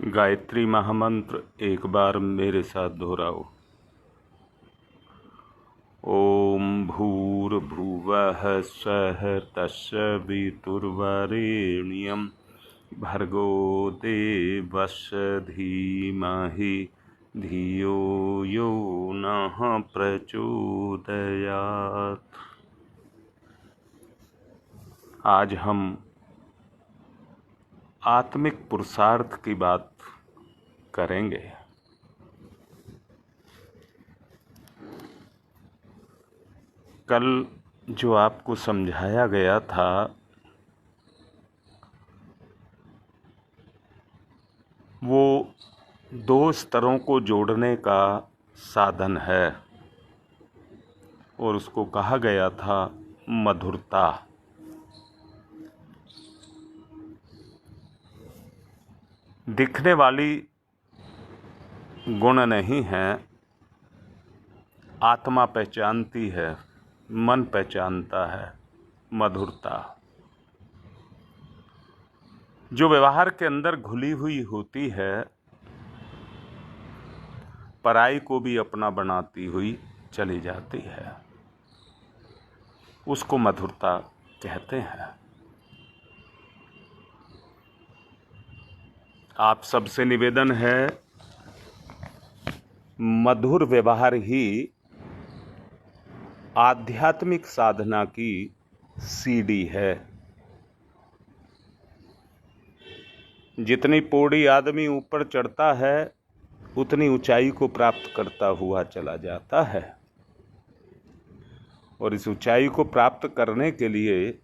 गायत्री महामंत्र एक बार मेरे साथ दोहराओ। ओम भूर्भुवः स्वः तत्सवितुर्वरेण्यं भर्गो देवस्य धीमहि धियो यो नः प्रचोदयात्। आज हम आत्मिक पुरुषार्थ की बात करेंगे। कल जो आपको समझाया गया था वो दो स्तरों को जोड़ने का साधन है और उसको कहा गया था मधुरता। दिखने वाली गुण नहीं है, आत्मा पहचानती है, मन पहचानता है। मधुरता जो व्यवहार के अंदर घुली हुई होती है, पराई को भी अपना बनाती हुई चली जाती है, उसको मधुरता कहते हैं। आप सबसे निवेदन है, मधुर व्यवहार ही आध्यात्मिक साधना की सीढ़ी है। जितनी पौड़ी आदमी ऊपर चढ़ता है उतनी ऊंचाई को प्राप्त करता हुआ चला जाता है, और इस ऊंचाई को प्राप्त करने के लिए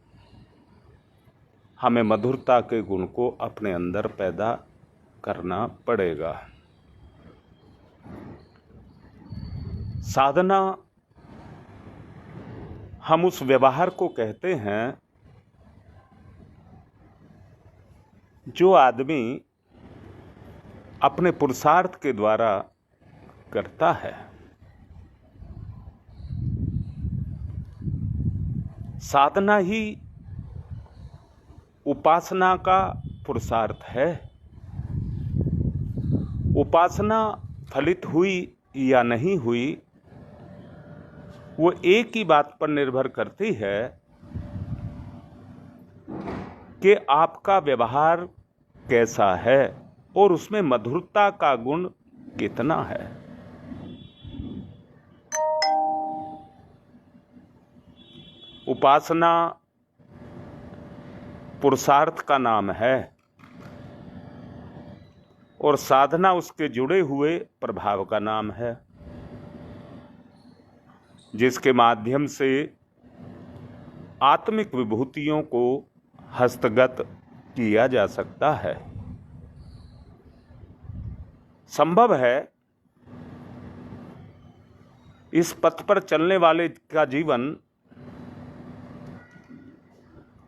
हमें मधुरता के गुण को अपने अंदर पैदा करना पड़ेगा। साधना हम उस व्यवहार को कहते हैं जो आदमी अपने पुरुषार्थ के द्वारा करता है। साधना ही उपासना का पुरुषार्थ है। उपासना फलित हुई या नहीं हुई वो एक ही बात पर निर्भर करती है कि आपका व्यवहार कैसा है और उसमें मधुरता का गुण कितना है। उपासना पुरुषार्थ का नाम है और साधना उसके जुड़े हुए प्रभाव का नाम है, जिसके माध्यम से आत्मिक विभूतियों को हस्तगत किया जा सकता है। संभव है इस पथ पर चलने वाले का जीवन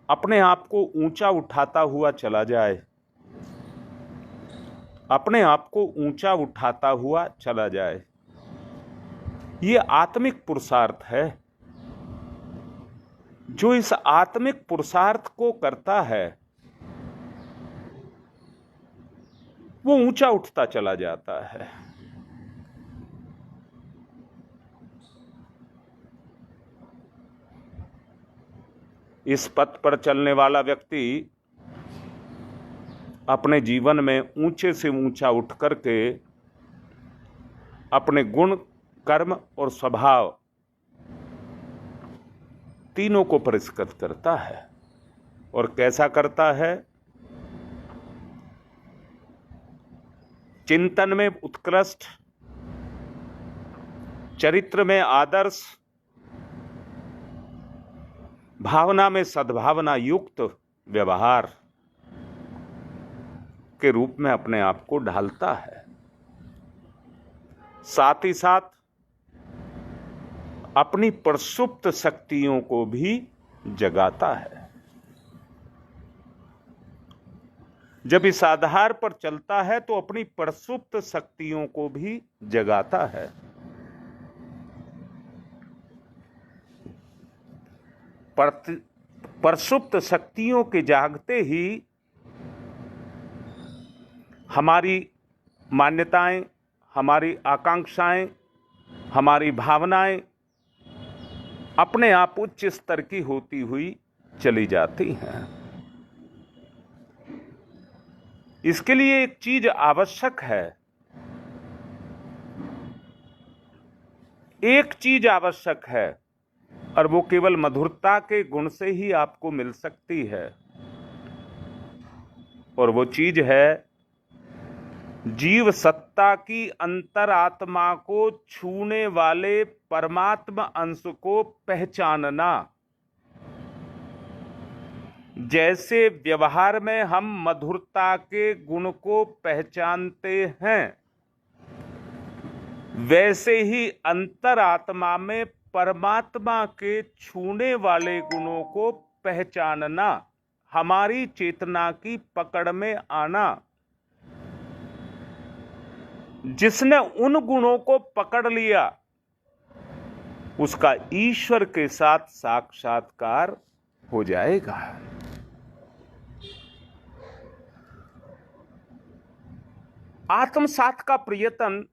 अपने आप को ऊंचा उठाता हुआ चला जाए, अपने आप को ऊंचा उठाता हुआ चला जाए। ये आत्मिक पुरुषार्थ है। जो इस आत्मिक पुरुषार्थ को करता है वो ऊंचा उठता चला जाता है। इस पथ पर चलने वाला व्यक्ति अपने जीवन में ऊंचे से ऊंचा उठ करके अपने गुण, कर्म और स्वभाव तीनों को परिष्कृत करता है। और कैसा करता है? चिंतन में उत्कृष्ट, चरित्र में आदर्श, भावना में सद्भावना युक्त व्यवहार के रूप में अपने आप को ढालता है। साथ ही साथ अपनी प्रसुप्त शक्तियों को भी जगाता है। जब इस आधार पर चलता है तो अपनी प्रसुप्त शक्तियों को भी जगाता है। प्रसुप्त शक्तियों के जागते ही हमारी मान्यताएं, हमारी आकांक्षाएं, हमारी भावनाएं अपने आप उच्च स्तर की होती हुई चली जाती हैं। इसके लिए एक चीज आवश्यक है, एक चीज आवश्यक है, और वो केवल मधुरता के गुण से ही आपको मिल सकती है, और वो चीज है जीव सत्ता की अंतरात्मा को छूने वाले परमात्मा अंश को पहचानना। जैसे व्यवहार में हम मधुरता के गुण को पहचानते हैं, वैसे ही अंतरात्मा में परमात्मा के छूने वाले गुणों को पहचानना, हमारी चेतना की पकड़ में आना। जिसने उन गुणों को पकड़ लिया उसका ईश्वर के साथ साक्षात्कार हो जाएगा। आत्मसात का प्रयत्न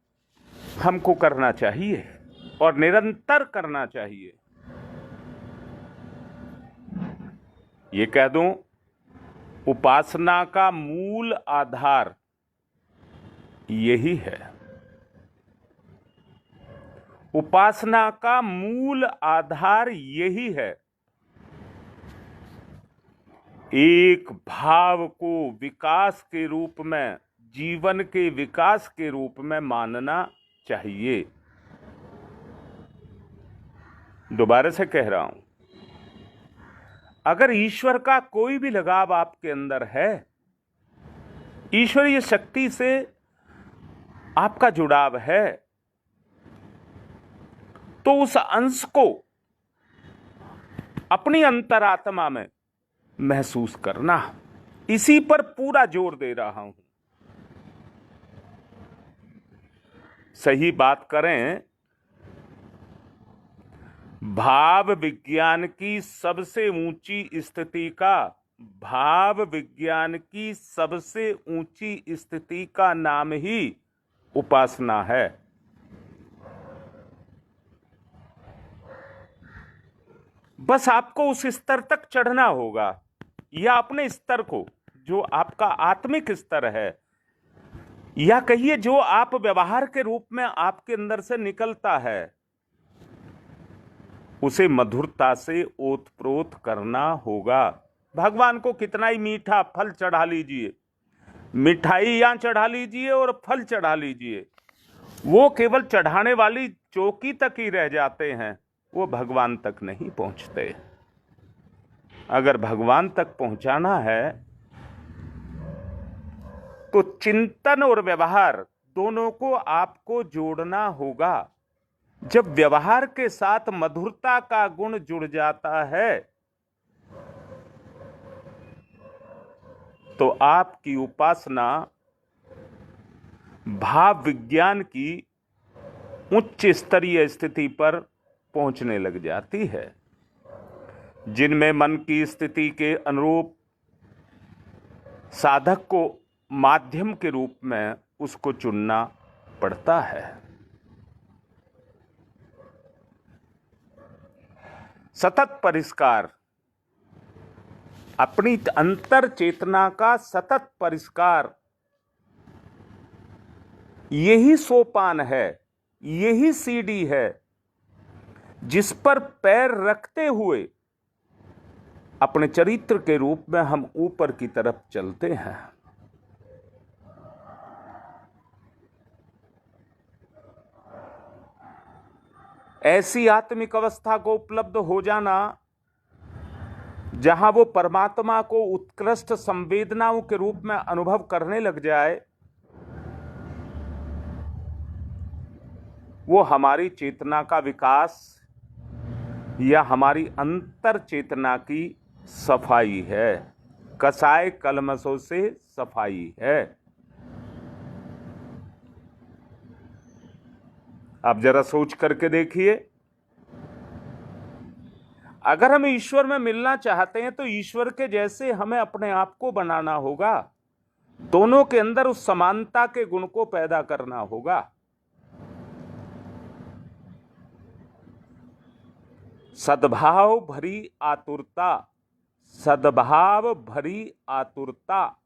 हमको करना चाहिए और निरंतर करना चाहिए। ये कह दूं, उपासना का मूल आधार यही है। उपासना का मूल आधार यही है। एक भाव को विकास के रूप में, जीवन के विकास के रूप में मानना चाहिए। दोबारा से कह रहा हूं, अगर ईश्वर का कोई भी लगाव आपके अंदर है, ईश्वरीय शक्ति से आपका जुड़ाव है, तो उस अंश को अपनी अंतरात्मा में महसूस करना, इसी पर पूरा जोर दे रहा हूं। सही बात करें, भाव विज्ञान की सबसे ऊंची स्थिति का, भाव विज्ञान की सबसे ऊंची स्थिति का नाम ही उपासना है। बस आपको उस स्तर तक चढ़ना होगा, या अपने स्तर को, जो आपका आत्मिक स्तर है, या कहिए जो आप व्यवहार के रूप में आपके अंदर से निकलता है, उसे मधुरता से ओतप्रोत करना होगा। भगवान को कितना ही मीठा फल चढ़ा लीजिए, मिठाइयां चढ़ा लीजिए और फल चढ़ा लीजिए, वो केवल चढ़ाने वाली चौकी तक ही रह जाते हैं, वो भगवान तक नहीं पहुंचते। अगर भगवान तक पहुंचाना है तो चिंतन और व्यवहार दोनों को आपको जोड़ना होगा। जब व्यवहार के साथ मधुरता का गुण जुड़ जाता है तो आपकी उपासना भाव विज्ञान की उच्च स्तरीय स्थिति पर पहुंचने लग जाती है, जिनमें मन की स्थिति के अनुरूप साधक को माध्यम के रूप में उसको चुनना पड़ता है। सतत परिष्कार, अपनी अंतर चेतना का सतत परिष्कार, यही सोपान है, यही सीढ़ी है जिस पर पैर रखते हुए अपने चरित्र के रूप में हम ऊपर की तरफ चलते हैं। ऐसी आत्मिक अवस्था को उपलब्ध हो जाना जहां वो परमात्मा को उत्कृष्ट संवेदनाओं के रूप में अनुभव करने लग जाए, वो हमारी चेतना का विकास या हमारी अंतर चेतना की सफाई है, कसाय कलमशों से सफाई है। आप जरा सोच करके देखिए, अगर हम ईश्वर में मिलना चाहते हैं तो ईश्वर के जैसे हमें अपने आप को बनाना होगा। दोनों के अंदर उस समानता के गुण को पैदा करना होगा। सद्भाव भरी आतुरता, सद्भाव भरी आतुरता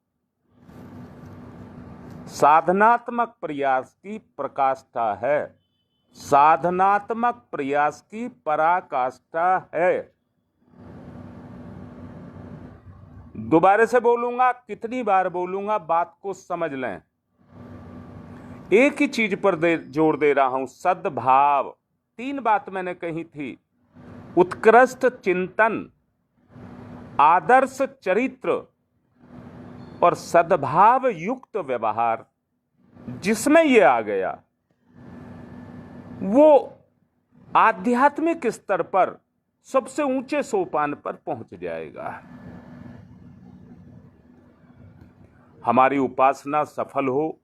साधनात्मक प्रयास की प्रकाष्ठा है, साधनात्मक प्रयास की पराकाष्ठा है। दोबारा से बोलूंगा, कितनी बार बोलूंगा, बात को समझ लें। एक ही चीज पर जोर दे रहा हूं, सद्भाव। 3 बात मैंने कही थी, उत्कृष्ट चिंतन, आदर्श चरित्र और सद्भाव युक्त व्यवहार। जिसमें ये आ गया वो आध्यात्मिक स्तर पर सबसे ऊंचे सोपान पर पहुंच जाएगा। हमारी उपासना सफल हो,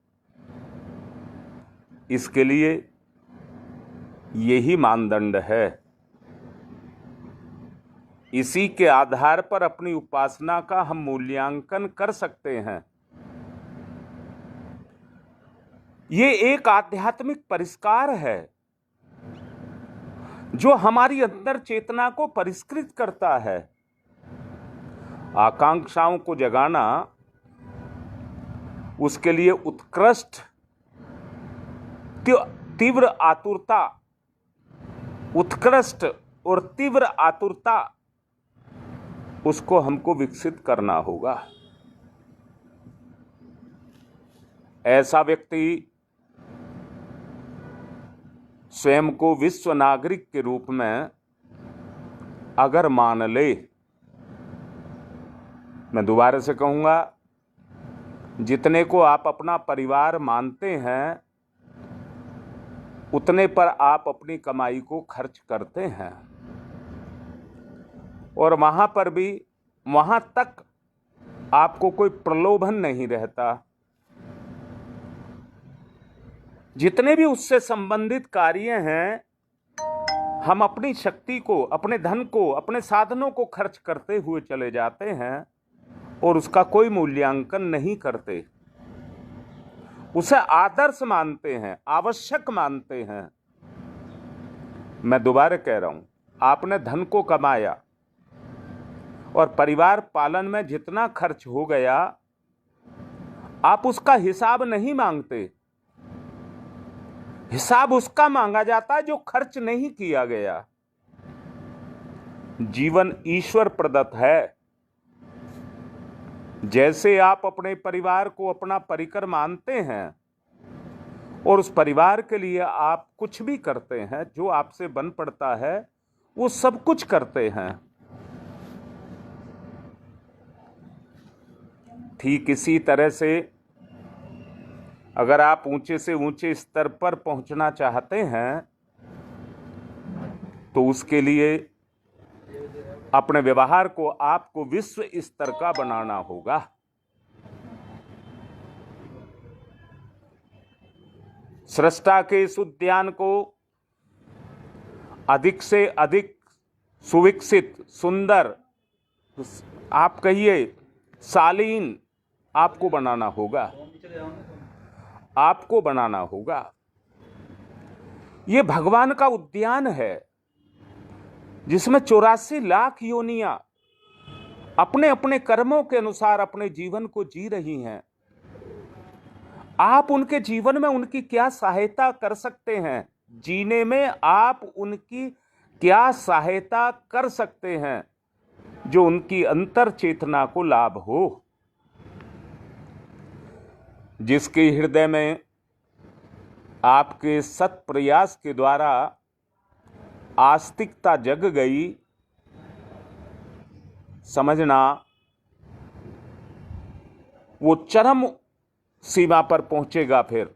इसके लिए यही मानदंड है। इसी के आधार पर अपनी उपासना का हम मूल्यांकन कर सकते हैं। ये एक आध्यात्मिक परिष्कार है जो हमारी अंतर चेतना को परिष्कृत करता है। आकांक्षाओं को जगाना, उसके लिए उत्कृष्ट तीव्र आतुरता, उत्कृष्ट और तीव्र आतुरता, उसको हमको विकसित करना होगा। ऐसा व्यक्ति स्वयं को विश्व नागरिक के रूप में अगर मान ले, मैं दोबारा से कहूंगा, जितने को आप अपना परिवार मानते हैं उतने पर आप अपनी कमाई को खर्च करते हैं, और वहां पर भी वहां तक आपको कोई प्रलोभन नहीं रहता। जितने भी उससे संबंधित कार्य हैं, हम अपनी शक्ति को, अपने धन को, अपने साधनों को खर्च करते हुए चले जाते हैं और उसका कोई मूल्यांकन नहीं करते। उसे आदर्श मानते हैं, आवश्यक मानते हैं। मैं दोबारा कह रहा हूं, आपने धन को कमाया और परिवार पालन में जितना खर्च हो गया, आप उसका हिसाब नहीं मांगते। हिसाब उसका मांगा जाता है जो खर्च नहीं किया गया। जीवन ईश्वर प्रदत्त है। जैसे आप अपने परिवार को अपना परिकर मानते हैं और उस परिवार के लिए आप कुछ भी करते हैं, जो आपसे बन पड़ता है वो सब कुछ करते हैं, ठीक इसी तरह से अगर आप ऊंचे से ऊंचे स्तर पर पहुंचना चाहते हैं तो उसके लिए अपने व्यवहार को आपको विश्व स्तर का बनाना होगा। सृष्टा के इस उद्यान को अधिक से अधिक सुविकसित, सुंदर, आप कहिए शालीन, आपको बनाना होगा, आपको बनाना होगा। ये भगवान का उद्यान है जिसमें 84 लाख योनियां अपने अपने कर्मों के अनुसार अपने जीवन को जी रही हैं। आप उनके जीवन में उनकी क्या सहायता कर सकते हैं, जीने में आप उनकी क्या सहायता कर सकते हैं जो उनकी अंतर चेतना को लाभ हो। जिसके हृदय में आपके सत प्रयास के द्वारा आस्तिकता जग गई, समझना वो चरम सीमा पर पहुंचेगा फिर,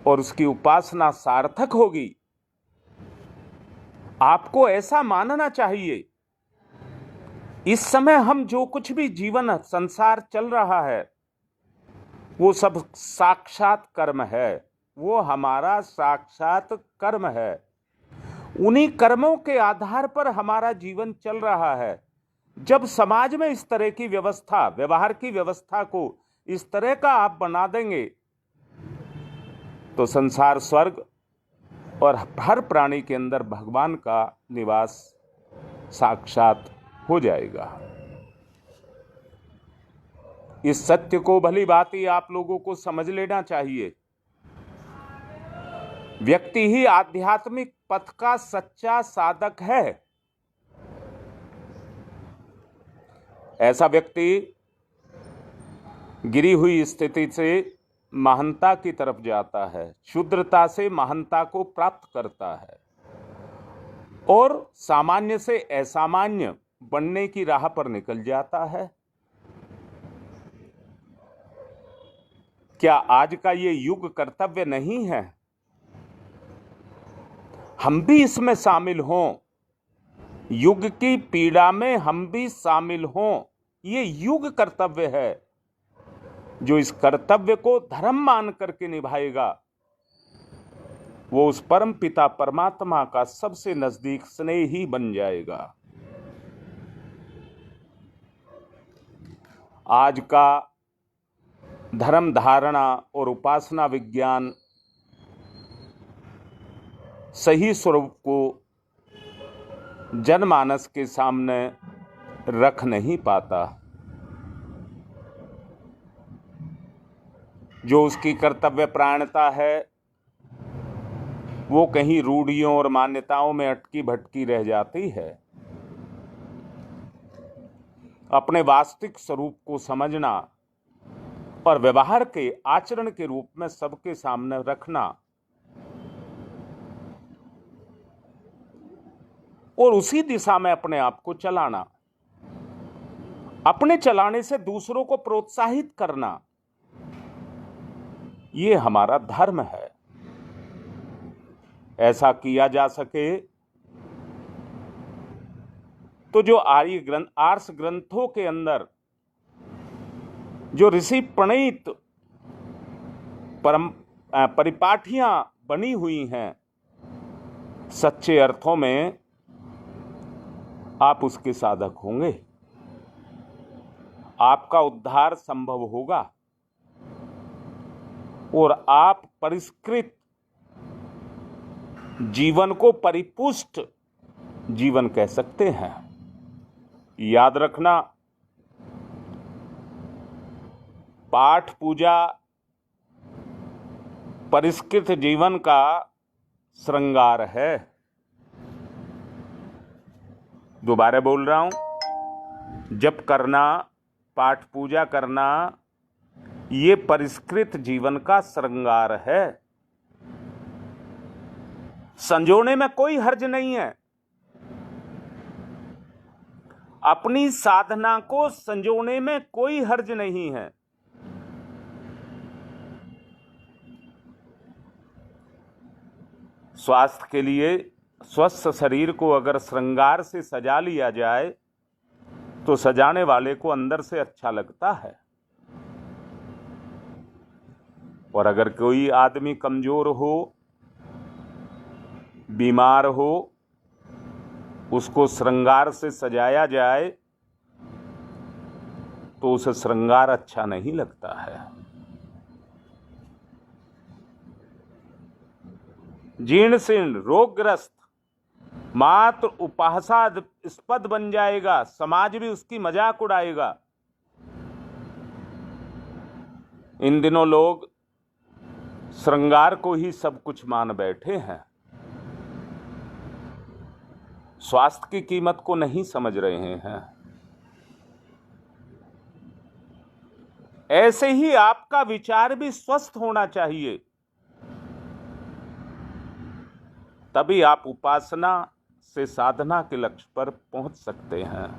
और उसकी उपासना सार्थक होगी। आपको ऐसा मानना चाहिए, इस समय हम जो कुछ भी जीवन संसार चल रहा है वो सब साक्षात कर्म है, वो हमारा साक्षात कर्म है। उन्हीं कर्मों के आधार पर हमारा जीवन चल रहा है। जब समाज में इस तरह की व्यवस्था, व्यवहार की व्यवस्था को इस तरह का आप बना देंगे तो संसार स्वर्ग और हर प्राणी के अंदर भगवान का निवास साक्षात हो जाएगा। इस सत्य को भली भांति आप लोगों को समझ लेना चाहिए। व्यक्ति ही आध्यात्मिक पथ का सच्चा साधक है। ऐसा व्यक्ति गिरी हुई स्थिति से महानता की तरफ जाता है, क्षुद्रता से महानता को प्राप्त करता है और सामान्य से असामान्य बनने की राह पर निकल जाता है। क्या आज का ये युग कर्तव्य नहीं है? हम भी इसमें शामिल हों, युग की पीड़ा में हम भी शामिल हों। ये युग कर्तव्य है। जो इस कर्तव्य को धर्म मान करके निभाएगा वो उस परम पिता परमात्मा का सबसे नजदीक स्नेही बन जाएगा। आज का धर्म धारणा और उपासना विज्ञान सही स्वरूप को जनमानस के सामने रख नहीं पाता। जो उसकी कर्तव्य प्राणता है वो कहीं रूढ़ियों और मान्यताओं में अटकी भटकी रह जाती है। अपने वास्तविक स्वरूप को समझना और व्यवहार के आचरण के रूप में सबके सामने रखना और उसी दिशा में अपने आप को चलाना, अपने चलाने से दूसरों को प्रोत्साहित करना, ये हमारा धर्म है। ऐसा किया जा सके तो जो आर्ष ग्रंथों के अंदर जो ऋषि प्रणीत परिपाठियां बनी हुई हैं, सच्चे अर्थों में आप उसके साधक होंगे। आपका उद्धार संभव होगा और आप परिष्कृत जीवन को परिपुष्ट जीवन कह सकते हैं। याद रखना, पाठ पूजा परिष्कृत जीवन का श्रृंगार है। दोबारा बोल रहा हूं, जप करना, पाठ पूजा करना, ये परिष्कृत जीवन का श्रृंगार है। संजोने में कोई हर्ज नहीं है। अपनी साधना को संजोने में कोई हर्ज नहीं है। स्वास्थ्य के लिए स्वस्थ शरीर को अगर श्रृंगार से सजा लिया जाए तो सजाने वाले को अंदर से अच्छा लगता है। और अगर कोई आदमी कमजोर हो, बीमार हो, उसको श्रृंगार से सजाया जाए तो उसे श्रृंगार अच्छा नहीं लगता है। जीर्ण शीर्ण रोगग्रस्त मात्र उपासास्पद बन जाएगा, समाज भी उसकी मजाक उड़ाएगा। इन दिनों लोग श्रृंगार को ही सब कुछ मान बैठे हैं, स्वास्थ्य की कीमत को नहीं समझ रहे हैं। ऐसे ही आपका विचार भी स्वस्थ होना चाहिए, तभी आप उपासना से साधना के लक्ष्य पर पहुंच सकते हैं।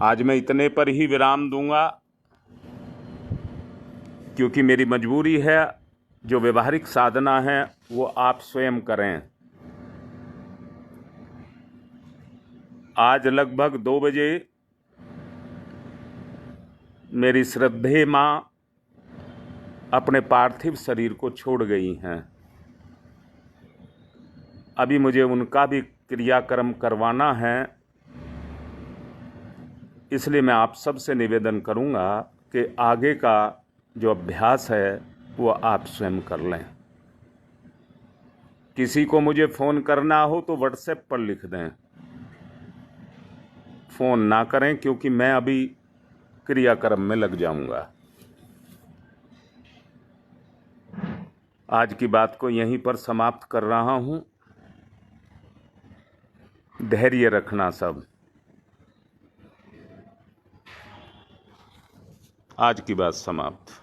आज मैं इतने पर ही विराम दूंगा, क्योंकि मेरी मजबूरी है। जो व्यवहारिक साधना है वो आप स्वयं करें। आज लगभग 2 बजे मेरी श्रद्धेय माँ अपने पार्थिव शरीर को छोड़ गई हैं। अभी मुझे उनका भी क्रियाक्रम करवाना है इसलिए मैं आप सबसे निवेदन करूंगा कि आगे का जो अभ्यास है वो आप स्वयं कर लें। किसी को मुझे फ़ोन करना हो तो व्हाट्सएप पर लिख दें, फ़ोन ना करें, क्योंकि मैं अभी क्रियाक्रम में लग जाऊंगा। आज की बात को यहीं पर समाप्त कर रहा हूं। धैर्य रखना सब। आज की बात समाप्त।